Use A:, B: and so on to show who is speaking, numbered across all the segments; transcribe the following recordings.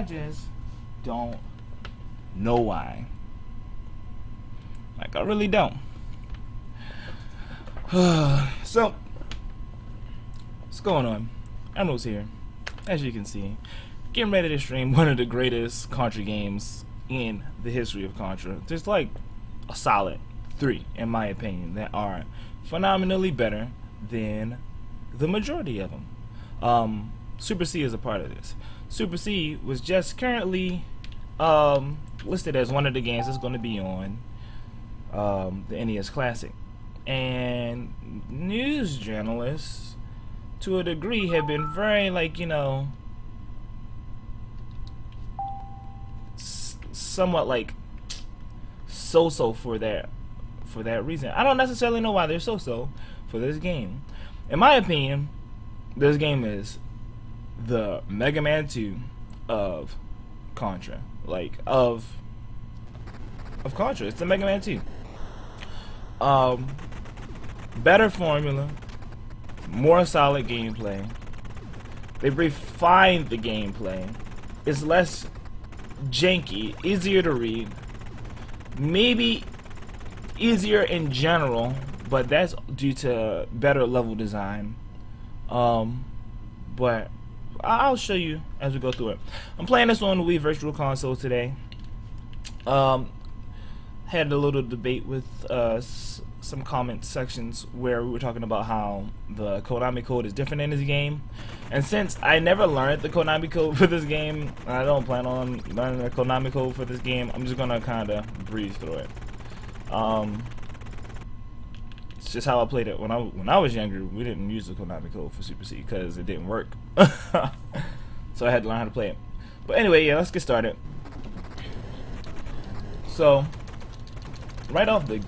A: I just don't know why. Like, I really don't. So, what's going on? Emrls here. As you can see, getting ready to stream one of the greatest Contra games in the history of Contra. There's like a solid 3, in my opinion, that are phenomenally better than the majority of them. Super C is a part of this. Super C was just currently listed as one of the games that's going to be on the NES Classic. And news journalists, to a degree, have been very, like, you know, somewhat like so-so for that reason. I don't necessarily know why they're so-so for this game. In my opinion, this game is the Mega Man 2 of Contra. Like, of Contra. It's the Mega Man 2. Better formula, more solid gameplay. They refined the gameplay. It's less janky, easier to read, maybe easier in general, but that's due to better level design. But I'll show you as we go through it. I'm playing this on the Wii Virtual Console today. Had a little debate with some comment sections where we were talking about how the Konami code is different in this game, and since I never learned the Konami code for this game, I don't plan on learning the Konami code for this game. I'm just gonna kind of breeze through it. It's just how I played it when I was younger. We didn't use the Konami code for Super C because it didn't work, so I had to learn how to play it. But anyway, yeah, let's get started. So, right off the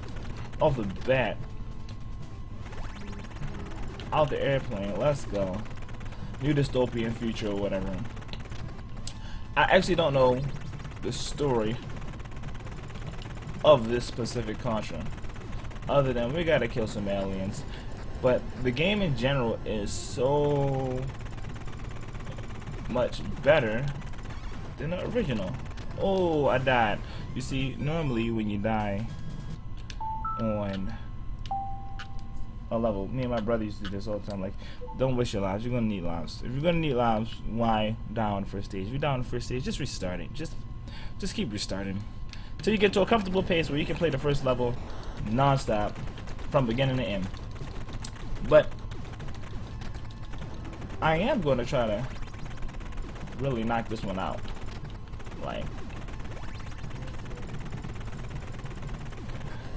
A: bat, out the airplane, let's go. New dystopian future or whatever. I actually don't know the story of this specific Contra, other than we gotta kill some aliens. But the game in general is so much better than the original. Oh, I died. You see, normally when you die on a level, me and my brother used to do this all the time, like, don't waste your lives. You're gonna need lives. If you're gonna need lives, why die on the first stage? If you're down on the first stage, just restart it. Just keep restarting till you get to a comfortable pace where you can play the first level non-stop from beginning to end. But I am going to try to really knock this one out. Like,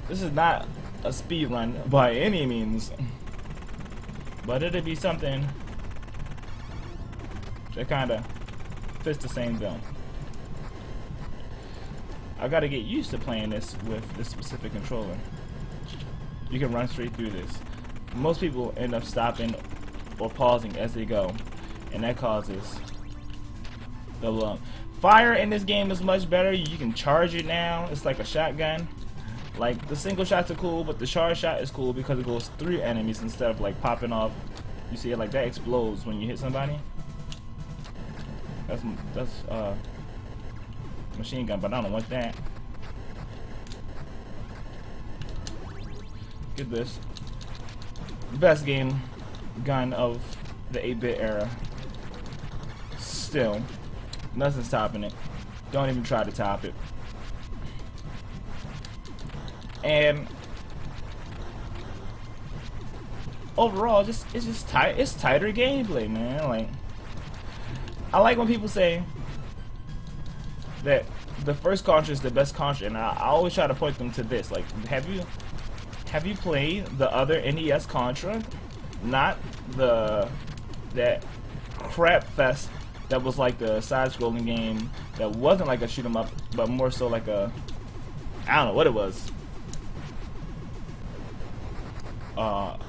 A: this is not a speed run by any means, but it'll be something that kind of fits the same bill. I gotta get used to playing this with this specific controller. You can run straight through this. Most people end up stopping or pausing as they go, and that causes double up. Fire in this game is much better. You can charge it now. It's like a shotgun. Like, the single shots are cool, but the charge shot is cool because it goes through enemies instead of like popping off. You see it like that explodes when you hit somebody. That's machine gun, but I don't want that. Get this. Best game gun of the 8-bit era. Still, nothing's topping it. Don't even try to top it. And overall, it's tighter gameplay, man. Like, I like when people say that the first Contra is the best Contra, and I always try to point them to this. Like, have you played the other NES Contra? Not that crap fest that was like the side-scrolling game that wasn't like a shoot 'em up, but more so like a, I don't know what it was.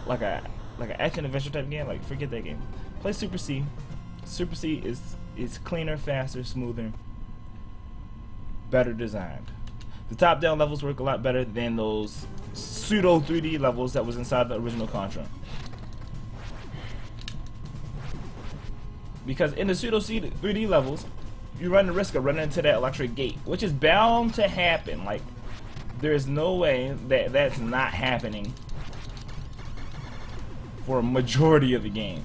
A: Like an action adventure type game. Like, forget that game. Play Super C. Super C is cleaner, faster, smoother, better designed. The top-down levels work a lot better than those pseudo 3D levels that was inside the original Contra. Because in the pseudo 3D levels, you run the risk of running into that electric gate, which is bound to happen. Like, there's no way that that's not happening for a majority of the game,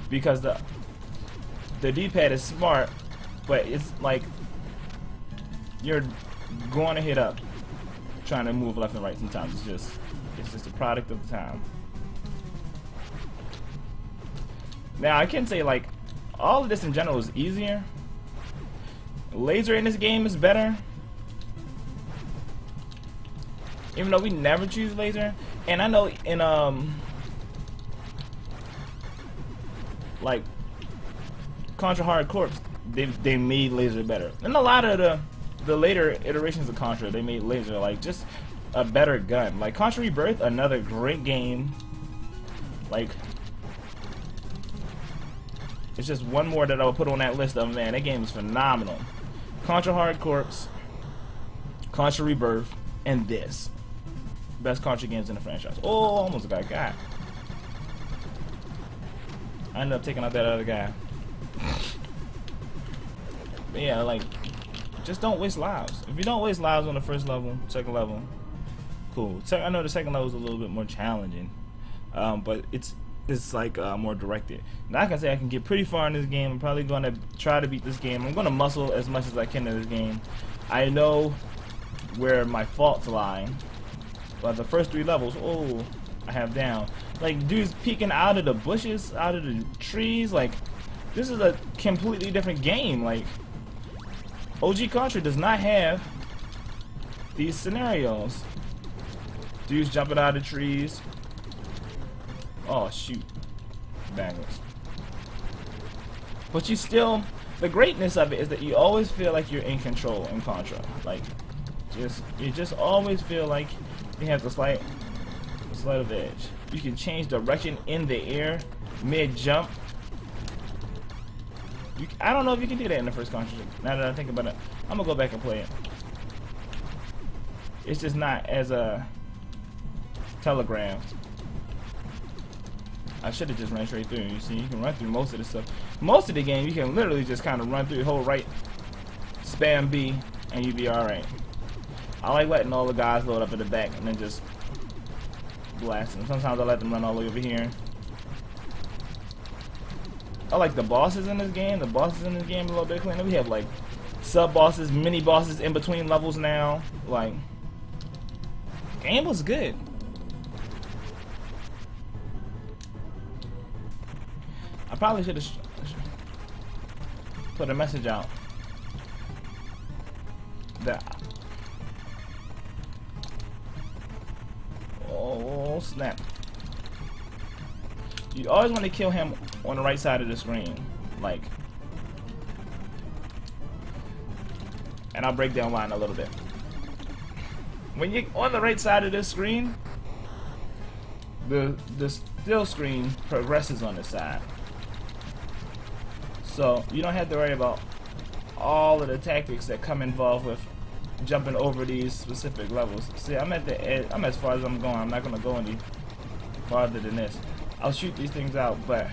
A: because the D-pad is smart, but it's like you're going to hit up trying to move left and right sometimes. It's just a product of the time. Now I can say, like, all of this in general is easier. Laser in this game is better, even though we never choose laser. And I know in like Contra Hard Corps, they made laser better. And a lot of the later iterations of Contra, they made laser like just a better gun. Like Contra Rebirth, another great game. Like, it's just one more that I would put on that list of, man, that game is phenomenal. Contra Hard Corps, Contra Rebirth, and this. Best Contra games in the franchise. Oh, almost got got. I ended up taking out that other guy. But yeah, like, just don't waste lives. If you don't waste lives on the first level, second level, cool. I know the second level is a little bit more challenging, but it's like more directed. Now I can say I can get pretty far in this game. I'm probably going to try to beat this game. I'm going to muscle as much as I can in this game. I know where my faults lie. But the first 3 levels, oh, I have down. Like, dudes peeking out of the bushes, out of the trees. Like, this is a completely different game. Like, OG Contra does not have these scenarios. Dudes jumping out of trees. Oh, shoot. Bangers. But you still, the greatness of it is that you always feel like you're in control in Contra. Like, you just always feel like you have the slight of edge. You can change direction in the air, mid-jump. I don't know if you can do that in the first Contra. Now that I think about it, I'm gonna go back and play it. It's just not as telegraphed. I should have just ran straight through. You see, you can run through most of the stuff. Most of the game, you can literally just kind of run through, hold right, spam B, and you'll be alright. I like letting all the guys load up in the back and then just blast them. Sometimes I let them run all the way over here. I like the bosses in this game. The bosses in this game a little bit cleaner. We have like sub-bosses, mini-bosses in between levels now. Like, game was good. I probably should have put a message out that, oh snap, you always want to kill him on the right side of the screen, like, and I'll break down why in a little bit. When you're on the right side of this screen, the still screen progresses on the side. So you don't have to worry about all of the tactics that come involved with jumping over these specific levels. See, I'm at the edge. I'm as far as I'm going. I'm not going to go any farther than this. I'll shoot these things out, but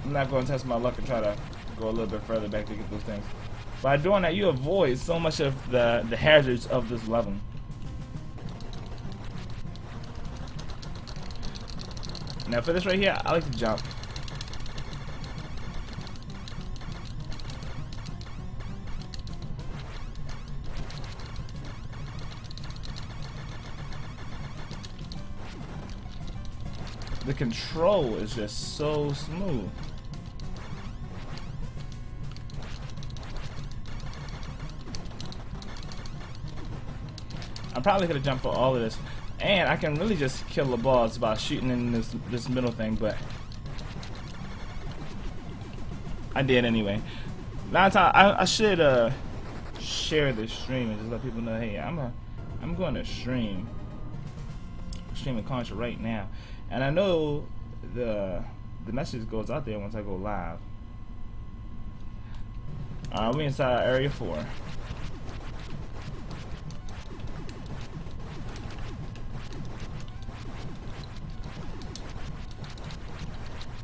A: I'm not going to test my luck and try to go a little bit further back to get those things. By doing that, you avoid so much of the hazards of this level. Now for this right here, I like to jump. The control is just so smooth. I'm probably gonna jump for all of this, and I can really just kill the boss by shooting in this middle thing, but I did anyway. Now I should share this stream and just let people know, hey, I'm going to stream. I'm streaming Contra right now. And I know the message goes out there once I go live. We inside area 4.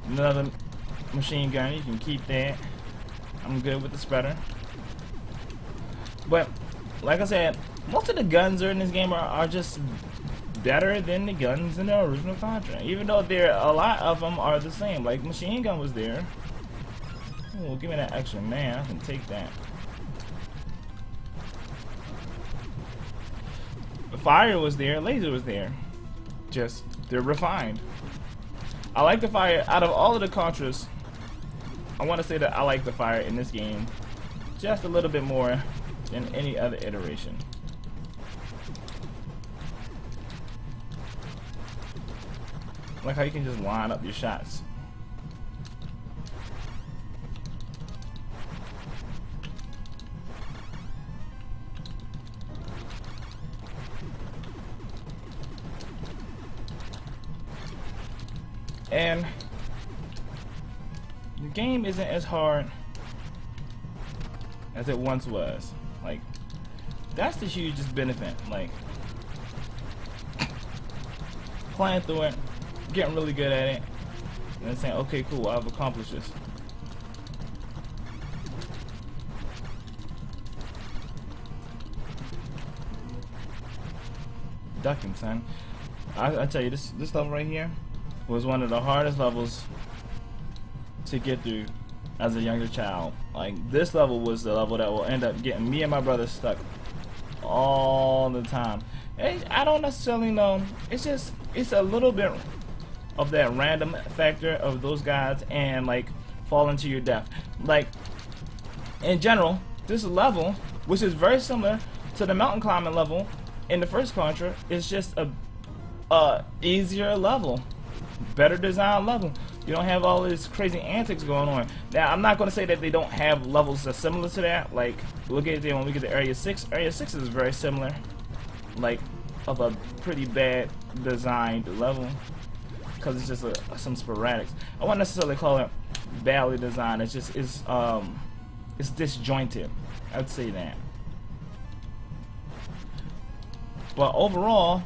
A: Another machine gun, you can keep that. I'm good with the spreader. But like I said, most of the guns in this game are just better than the guns in the original Contra. Even though a lot of them are the same. Like machine gun was there. Oh, give me that extra man. I can take that. The fire was there. Laser was there. Just they're refined. I like the fire out of all of the Contras. I want to say that I like the fire in this game just a little bit more than any other iteration. I like how you can just line up your shots. And the game isn't as hard as it once was. Like, that's the hugest benefit. Like, playing through it, getting really good at it, and then saying, okay, cool, I've accomplished this. Ducking, son. I tell you, this level right here was one of the hardest levels to get through as a younger child. Like, this level was the level that will end up getting me and my brother stuck all the time. I don't necessarily know. It's a little bit of that random factor of those guys and like falling to your death. Like, in general, this level, which is very similar to the mountain climbing level in the first Contra, is just a easier level, better design level. You don't have all these crazy antics going on. Now, I'm not going to say that they don't have levels that's similar to that. Like, look at it when we get to Area 6. Area 6 is very similar, like, of a pretty bad designed level, because it's just some sporadics. I wouldn't necessarily call it badly designed. It's just it's disjointed. I'd say that. But overall,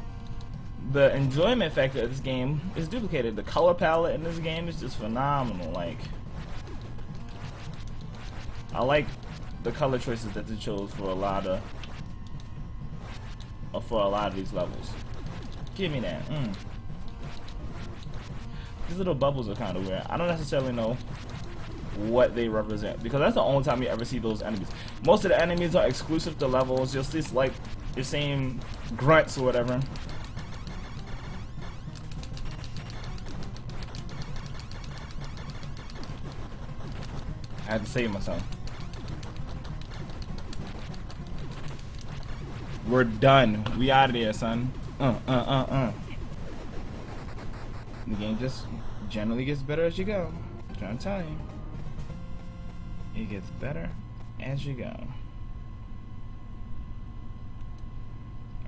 A: the enjoyment factor of this game is duplicated. The color palette in this game is just phenomenal. Like, I like the color choices that they chose for a lot of these levels. Give me that. These little bubbles are kind of weird. I don't necessarily know what they represent, because that's the only time you ever see those enemies. Most of the enemies are exclusive to levels. You'll see like your same grunts or whatever. I had to save myself. We're done. We out of there, son. The game just generally gets better as you go. I'm trying to tell you. It gets better as you go.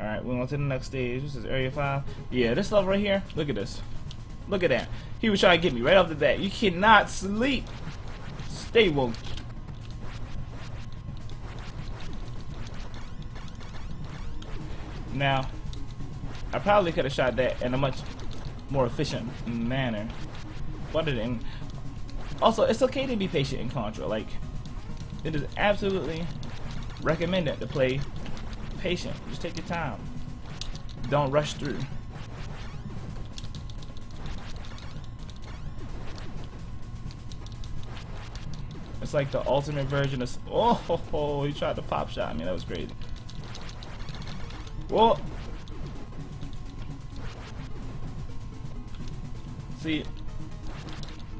A: Alright, we're on to the next stage. This is Area 5. Yeah, this level right here. Look at this. Look at that. He was trying to get me right off the bat. You cannot sleep. Stay woke. Now, I probably could have shot that in a much more efficient manner, but it didn't. Also, it's okay to be patient in Contra. Like, it is absolutely recommended to play patient. Just take your time. Don't rush through. It's like the ultimate version of. Oh, he tried to pop shot me. That was crazy. Well, see,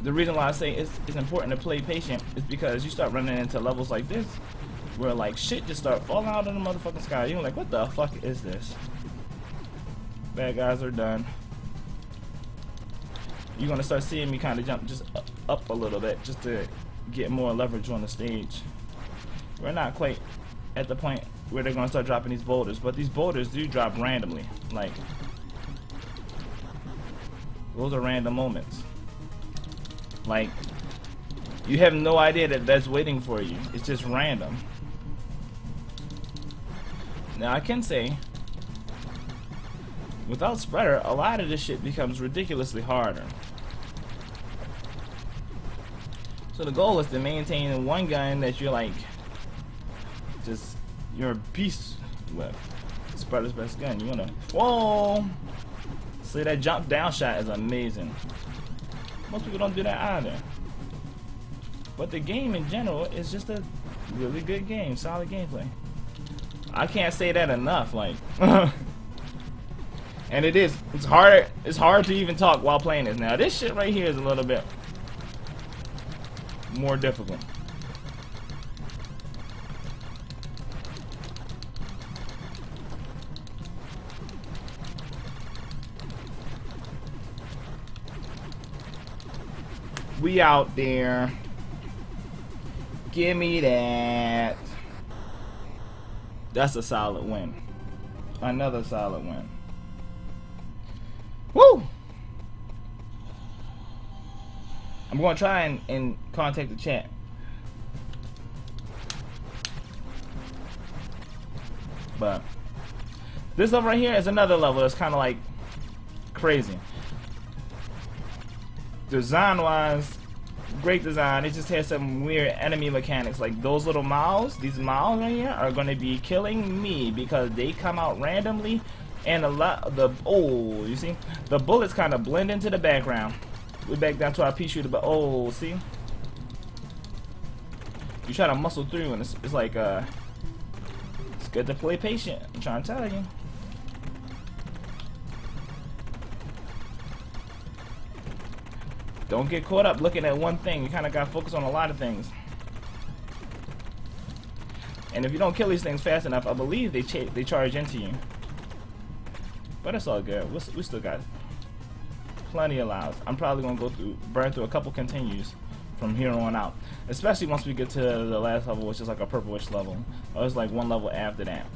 A: the reason why I say it's important to play patient is because you start running into levels like this, where like shit just start falling out of the motherfucking sky. You're like, what the fuck is this? Bad guys are done. You're gonna start seeing me kind of jump just up a little bit, just to get more leverage on the stage. We're not quite at the point where they're gonna start dropping these boulders, but these boulders do drop randomly. Like, those are random moments. Like, you have no idea that that's waiting for you. It's just random. Now I can say, without spreader, a lot of this shit becomes ridiculously harder. So the goal is to maintain one gun that you're like, you're a beast with. Spider's best gun. You wanna, whoa! See, that jump down shot is amazing. Most people don't do that either. But the game in general is just a really good game, solid gameplay. I can't say that enough, like. And it is. It's hard to even talk while playing this. Now this shit right here is a little bit more difficult. We out there. Give me that. That's a solid win. Another solid win. Woo! I'm going to try and contact the chat. But this level right here is another level that's kind of like crazy. Design-wise, great design. It just has some weird enemy mechanics. Like those little mouths, these mouths right here are going to be killing me because they come out randomly. And you see, the bullets kind of blend into the background. We're back down to our pea shooter, but see, you try to muscle through, and it's like it's good to play patient. I'm trying to tell you. Don't get caught up looking at one thing. You kind of got to focus on a lot of things. And if you don't kill these things fast enough, I believe they charge into you. But it's all good. We still got plenty of lives. I'm probably gonna burn through a couple continues from here on out. Especially once we get to the last level, which is like a purplish level. Or it's like one level after that.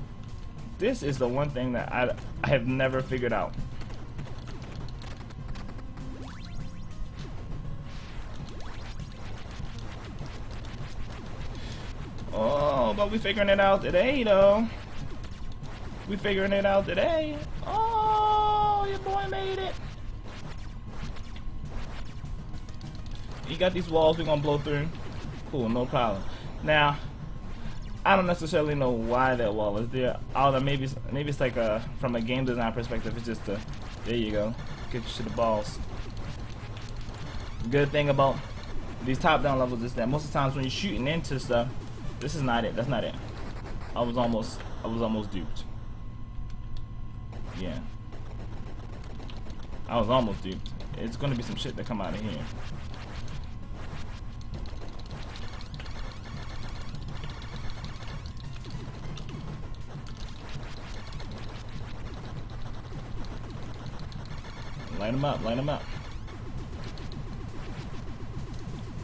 A: This is the one thing that I have never figured out. Oh, but we figuring it out today, though. We figuring it out today. Oh, your boy made it. You got these walls we're gonna blow through. Cool, no problem. Now, I don't necessarily know why that wall is there. Although maybe it's like from a game design perspective, it's just there you go, get you to the balls. Good thing about these top-down levels is that most of the times when you're shooting into stuff, this is not it. That's not it. I was almost duped. Yeah. I was almost duped. It's gonna be some shit that come out of here. Light them up, light them up.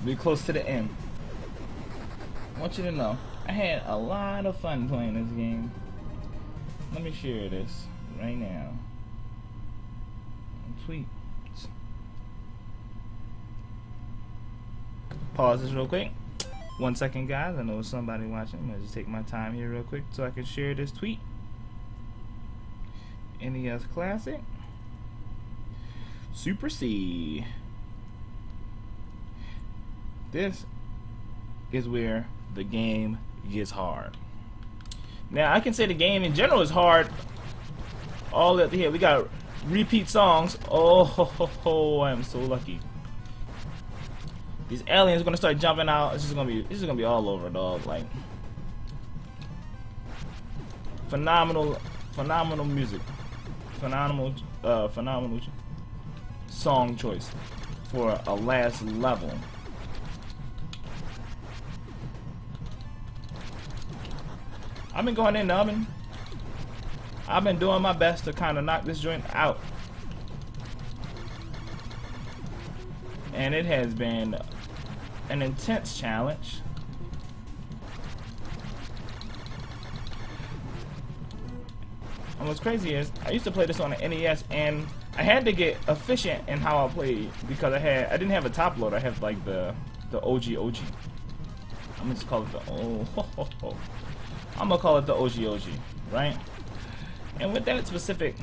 A: Be close to the end. I want you to know, I had a lot of fun playing this game. Let me share this right now. Tweet. Pause this real quick. 1 second, guys. I know there's somebody watching. I'm gonna just take my time here real quick so I can share this tweet. NES Classic. Super C. This is where the game gets hard. Now I can say the game in general is hard. All up here, we got repeat songs. Oh, ho, ho, ho, I am so lucky. These aliens are gonna start jumping out. This is gonna be all over, dog. Like phenomenal music, phenomenal song choice for a last level. I've been going in the oven. I've been doing my best to kind of knock this joint out. And it has been an intense challenge. And what's crazy is, I used to play this on the NES, and I had to get efficient in how I played because I didn't have a top load. I have like the OG. I'm gonna just call it the I'm gonna call it the OG, right? And with that specific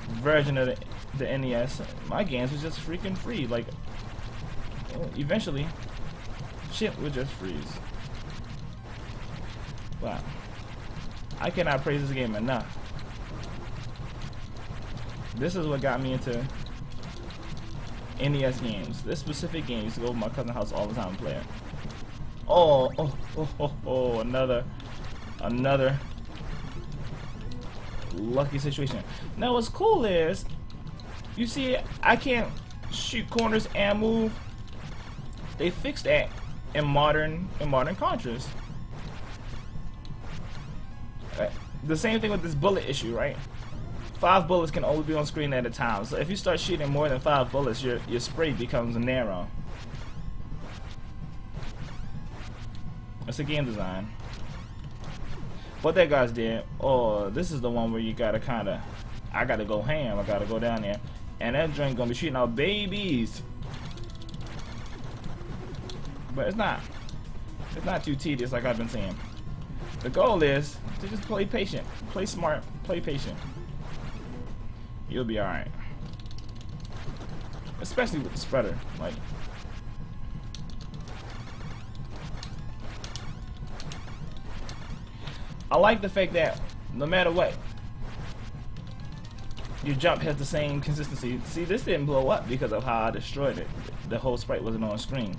A: version of the NES, my games was just freaking free. Like eventually, shit would just freeze. Wow. I cannot praise this game enough. This is what got me into NES games. This specific game used to go to my cousin's house all the time and play it. Oh, another lucky situation. Now what's cool is, you see, I can't shoot corners and move. They fixed that in modern Contras. The same thing with this bullet issue, right? 5 bullets can only be on screen at a time. So if you start shooting more than 5 bullets, your spray becomes narrow. That's a game design. What that guy's did, oh, this is the one where you gotta I gotta go ham, I gotta go down there. And that joint gonna be shooting out babies. But it's not too tedious like I've been saying. The goal is to just play patient, play smart, play patient. You'll be alright. Especially with the spreader, like. I like the fact that no matter what, your jump has the same consistency. See, this didn't blow up because of how I destroyed it. The whole sprite wasn't on screen.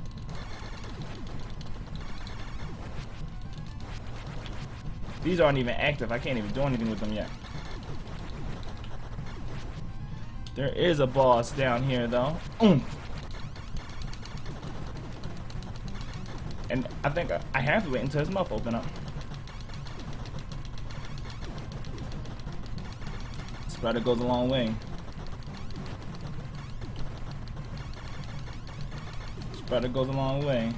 A: These aren't even active. I can't even do anything with them yet. There is a boss down here though. And I think I have to wait until his mouth open up. Spreader goes a long way. Spreader goes a long way.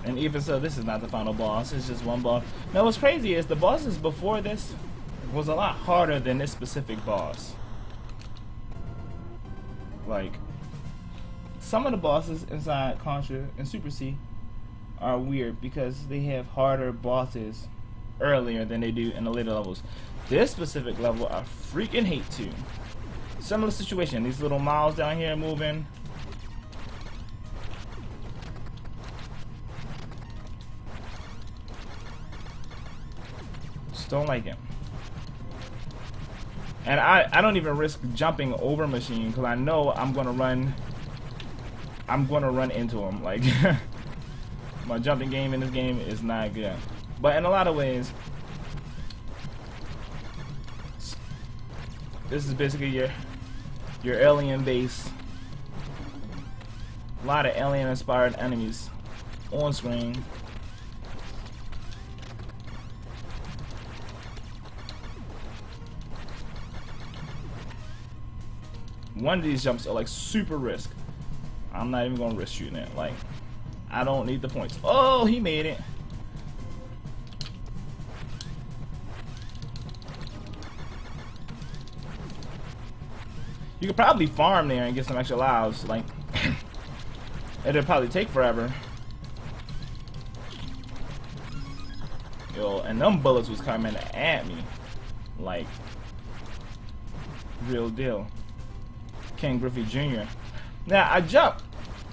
A: And even so, this is not the final boss. It's just one boss. Now what's crazy is the bosses before this was a lot harder than this specific boss. Like, some of the bosses inside Contra and Super C are weird because they have harder bosses earlier than they do in the later levels. This specific level I freaking hate too. Similar situation, these little mouths down here moving. Just don't like it. And I don't even risk jumping over machine because I know I'm gonna run into him. Like my jumping game in this game is not good. But in a lot of ways, this is basically your alien base. A lot of alien inspired enemies on screen. One of these jumps are like super risk. I'm not even gonna risk shooting it. Like, I don't need the points. Oh, he made it. You could probably farm there and get some extra lives. Like, it'll probably take forever. Yo, and them bullets was coming at me. Like, real deal. Ken Griffey Jr. Now, I jump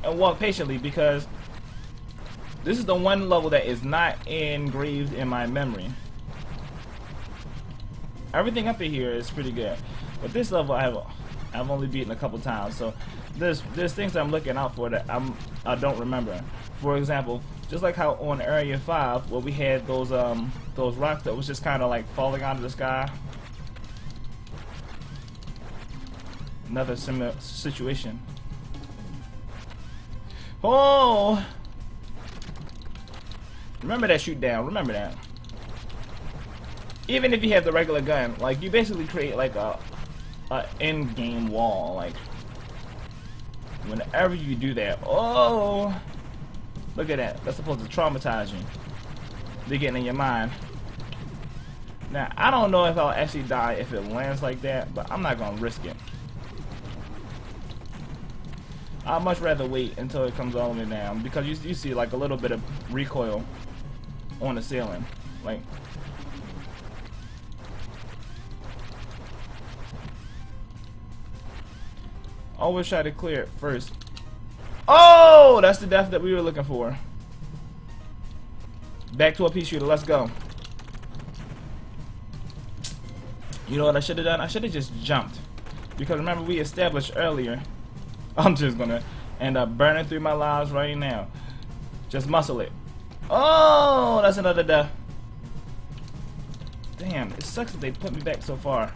A: and walk patiently because this is the one level that is not engraved in my memory. Everything up in here is pretty good, but this level I've only beaten a couple times, so there's things that I'm looking out for that I don't remember. For example, just like how on Area 5, where we had those rocks that was just kind of like falling out of the sky. Another similar situation. Oh! Remember that shoot down. Remember that. Even if you have the regular gun, like you basically create like a end game wall. Like whenever you do that, oh! Look at that. That's supposed to traumatize you. They're getting in your mind. Now I don't know if I'll actually die if it lands like that, but I'm not gonna risk it. I'd much rather wait until it comes all the way down because you see like a little bit of recoil on the ceiling. Like, always try to clear it first Oh, that's the death that we were looking for. Back to a pea shooter. Let's go. You know what I should have done? I should have just jumped. Because remember we established earlier. I'm just gonna end up burning through my lives right now. Just muscle it. Oh, that's another death. Damn, it sucks that they put me back so far.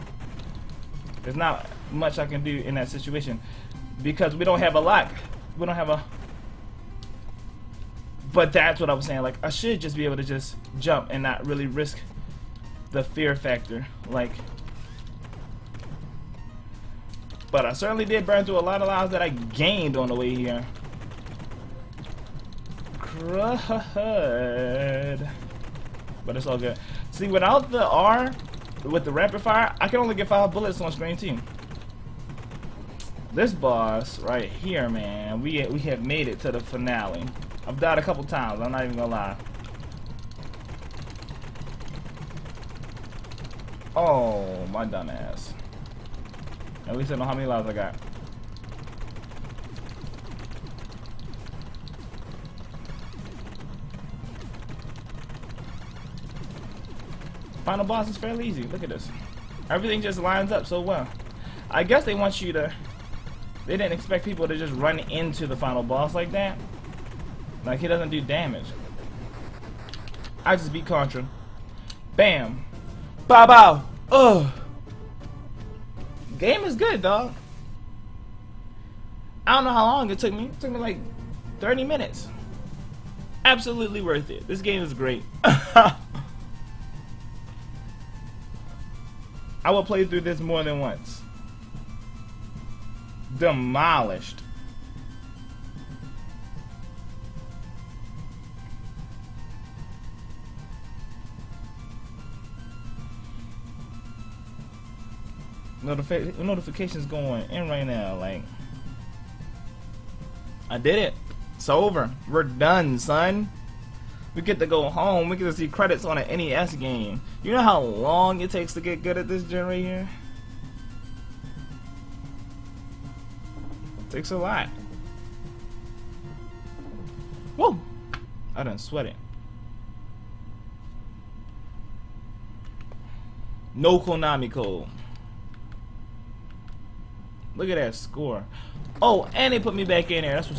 A: There's not much I can do in that situation. Because we don't have a lock. We don't have a... But that's what I was saying. Like, I should just be able to just jump and not really risk the fear factor. Like... But I certainly did burn through a lot of lives that I gained on the way here. Crud. But it's all good. See, without the R, with the rapid fire, I can only get 5 bullets on screen too. This boss right here, man, we have made it to the finale. I've died a couple times, I'm not even gonna lie. Oh, my dumb ass. At least I know how many lives I got. Final boss is fairly easy. Look at this. Everything just lines up so well. I guess they want you to... They didn't expect people to just run into the final boss like that. Like, he doesn't do damage. I just beat Contra. Bam. Bow bow. Ugh. Game is good, dog. I don't know how long it took me. It took me like 30 minutes. Absolutely worth it. This game is great. I will play through this more than once. Demolished. Notifications going in right now. Like, I did it. It's over. We're done, son. We get to go home. We get to see credits on an NES game. You know how long it takes to get good at this gen right here? It takes a lot. Whoa! I done sweat it. No Konami code. Look at that score. Oh, and they put me back in there. That's what's